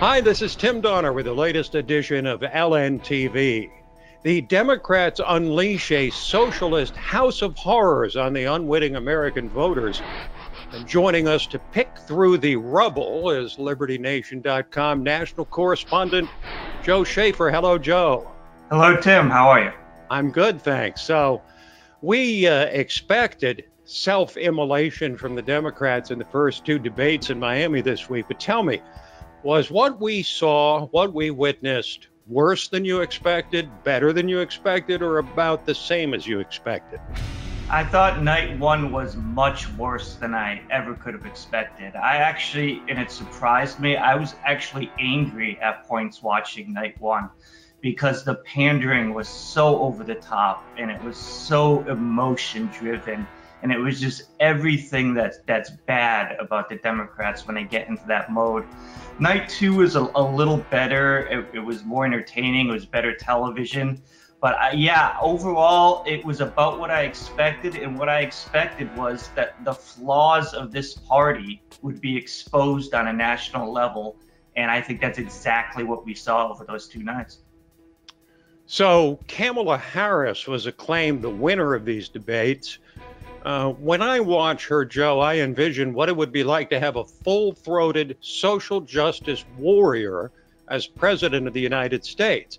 Hi, this is Tim Donner with the latest edition of LNTV. The Democrats unleash a socialist house of horrors on the unwitting American voters. And joining us to pick through the rubble is LibertyNation.com national correspondent Joe Schaefer. Hello, Joe. Hello, Tim. How are you? I'm good, thanks. So we expected self-immolation from the Democrats in the first two debates in Miami this week. But tell me, was what we saw, what we witnessed, worse than you expected, better than you expected, or about the same as you expected? I thought night one was much worse than I ever could have expected. And it surprised me, I was actually angry at points watching night one because the pandering was so over the top and it was so emotion driven. And it was just everything that's bad about the Democrats when they get into that mode. Night two was a little better. It was more entertaining. It was better television. But overall, it was about what I expected. And what I expected was that the flaws of this party would be exposed on a national level. And I think that's exactly what we saw over those two nights. So Kamala Harris was acclaimed the winner of these debates. When I watch her, Joe, I envision what it would be like to have a full-throated social justice warrior as president of the United States.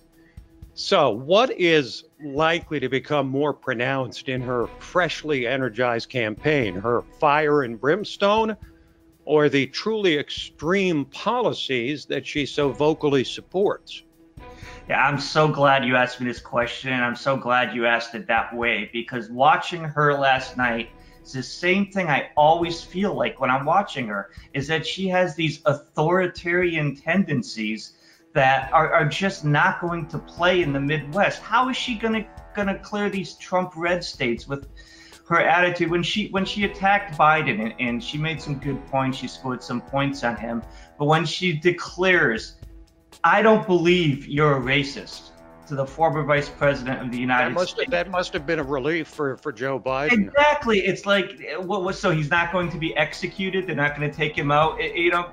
So what is likely to become more pronounced in her freshly energized campaign, her fire and brimstone, or the truly extreme policies that she so vocally supports? Yeah, I'm so glad you asked me this question. I'm so glad you asked it that way, because watching her last night is the same thing I always feel like when I'm watching her, is that she has these authoritarian tendencies that are just not going to play in the Midwest. How is she gonna clear these Trump red states with her attitude? When she attacked Biden and she made some good points, she scored some points on him, but when she declares, "I don't believe you're a racist," to the former vice president of the United States. That must have been a relief for Joe Biden. Exactly. It's like, so he's not going to be executed. They're not going to take him out.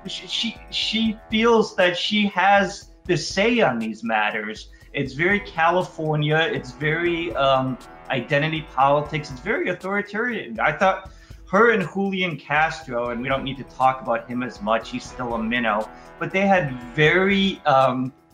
She feels that she has the say on these matters. It's very California. It's very identity politics. It's very authoritarian. I thought her and Julian Castro, and we don't need to talk about him as much, he's still a minnow, but they had very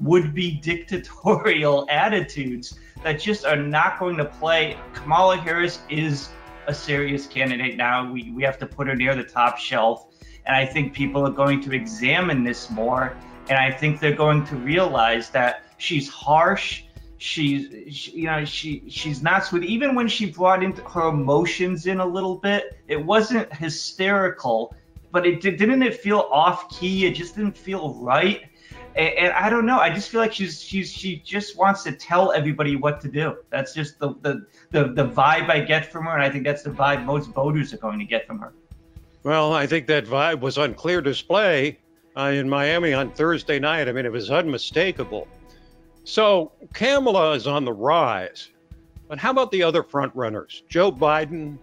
would-be dictatorial attitudes that just are not going to play. Kamala Harris is a serious candidate now. We have to put her near the top shelf, and I think people are going to examine this more, and I think they're going to realize that she's harsh. She's not sweet. Even when she brought into her emotions in a little bit, it wasn't hysterical, but didn't it feel off key? It just didn't feel right. And I don't know. I just feel like she just wants to tell everybody what to do. That's just the vibe I get from her, and I think that's the vibe most voters are going to get from her. Well, I think that vibe was on clear display in Miami on Thursday night. I mean, it was unmistakable. So Kamala is on the rise, but how about the other front runners? Joe Biden,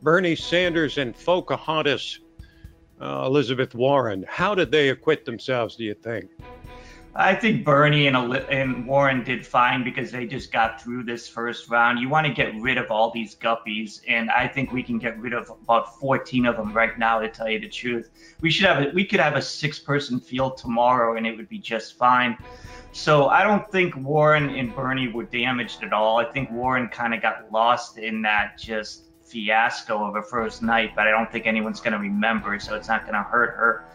Bernie Sanders, and Pocahontas Elizabeth Warren. How did they acquit themselves, do you think? I think Bernie and Warren did fine because they just got through this first round. You want to get rid of all these guppies, and I think we can get rid of about 14 of them right now, to tell you the truth. We could have a 6-person field tomorrow, and it would be just fine. So I don't think Warren and Bernie were damaged at all. I think Warren kind of got lost in that just fiasco of her first night, but I don't think anyone's going to remember, so it's not going to hurt her.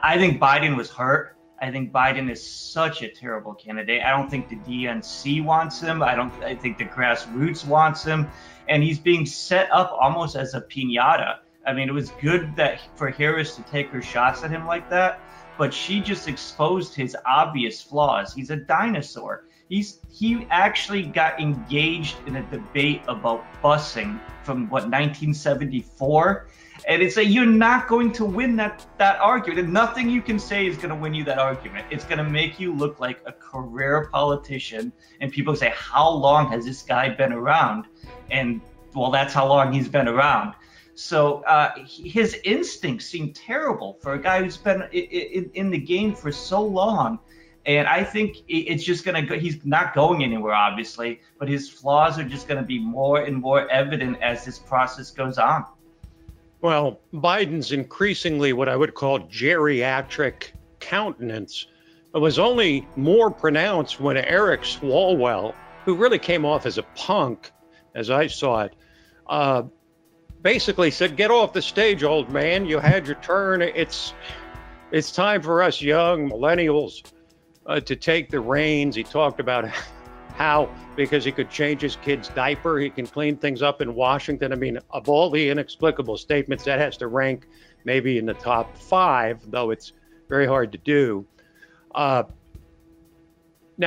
I think Biden was hurt. I think Biden is such a terrible candidate. I don't think the DNC wants him. I think the grassroots wants him, and he's being set up almost as a piñata. I mean, it was good for Harris to take her shots at him like that, but she just exposed his obvious flaws. He's a dinosaur. He actually got engaged in a debate about busing from 1974, and it's like, you're not going to win that argument. And nothing you can say is going to win you that argument. It's going to make you look like a career politician, and people say, how long has this guy been around? And well, that's how long he's been around. So his instincts seem terrible for a guy who's been in the game for so long. And I think it's just going to go. He's not going anywhere, obviously, but his flaws are just going to be more and more evident as this process goes on. Well, Biden's increasingly what I would call geriatric countenance was only more pronounced when Eric Swalwell, who really came off as a punk, as I saw it, basically said, "Get off the stage, old man. You had your turn. It's time for us young millennials to take the reins." He talked about how, because he could change his kid's diaper, he can clean things up in Washington. I mean, of all the inexplicable statements, that has to rank maybe in the top 5, though it's very hard to do. Now,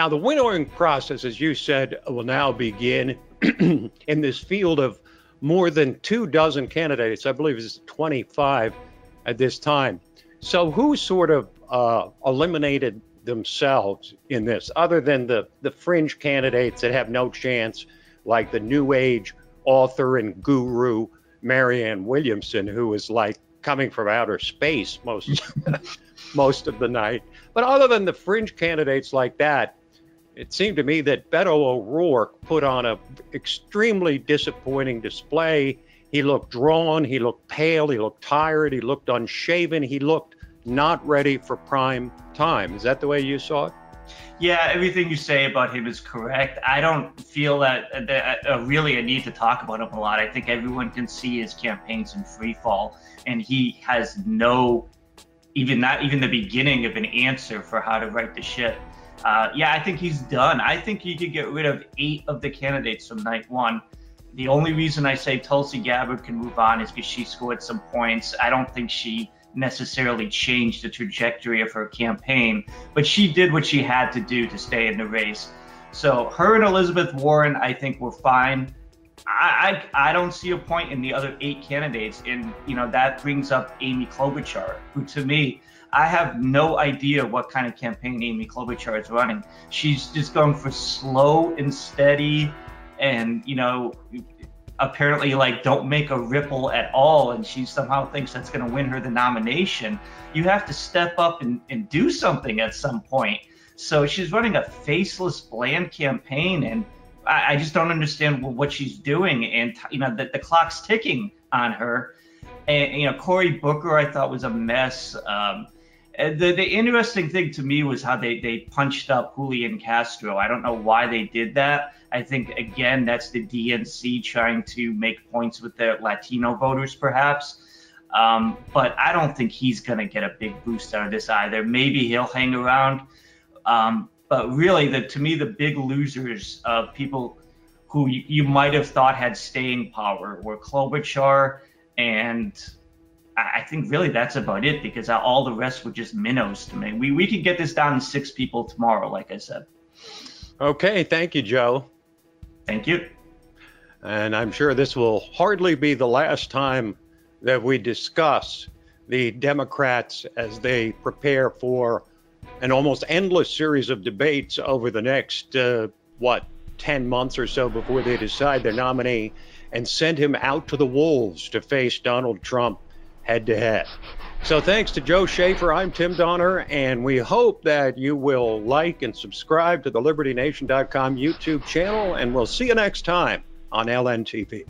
the winnowing process, as you said, will now begin in this field of more than 24 candidates. I believe it's 25 at this time. So who sort of eliminated themselves in this, other than the fringe candidates that have no chance, like the New Age author and guru Marianne Williamson, who is like coming from outer space most of the night. But other than the fringe candidates like that, it seemed to me that Beto O'Rourke put on an extremely disappointing display. He looked drawn, he looked pale, he looked tired, he looked unshaven, he looked not ready for prime time. Is that the way you saw it? Yeah, everything you say about him is correct. I don't feel that really a need to talk about him a lot. I think everyone can see his campaign's in free fall, and he has not even the beginning of an answer for how to right the ship. Yeah, I think he's done. I think he could get rid of 8 of the candidates from night 1. The only reason I say Tulsi Gabbard can move on is because she scored some points. I don't think she necessarily changed the trajectory of her campaign, but she did what she had to do to stay in the race. So her and Elizabeth Warren, I think, were fine. I don't see a point in the other 8 candidates, and that brings up Amy Klobuchar, who, to me, I have no idea what kind of campaign Amy Klobuchar is running. She's just going for slow and steady, and apparently don't make a ripple at all, and she somehow thinks that's going to win her the nomination. You have to step up and do something at some point. So she's running a faceless, bland campaign, and I just don't understand what she's doing. And the clock's ticking on her. And Cory Booker, I thought, was a mess. The interesting thing to me was how they punched up Julian Castro. I don't know why they did that. I think, again, that's the DNC trying to make points with their Latino voters, perhaps. But I don't think he's going to get a big boost out of this either. Maybe he'll hang around. But really, to me, the big losers of people who you might have thought had staying power were Klobuchar, and I think really that's about it, because all the rest were just minnows to me. We could get this down to 6 people tomorrow, like I said. Okay, thank you, Joe. Thank you. And I'm sure this will hardly be the last time that we discuss the Democrats as they prepare for an almost endless series of debates over the next, 10 months or so before they decide their nominee and send him out to the wolves to face Donald Trump head to head. So thanks to Joe Schaefer, I'm Tim Donner, and we hope that you will like and subscribe to the LibertyNation.com YouTube channel, and we'll see you next time on LNTV.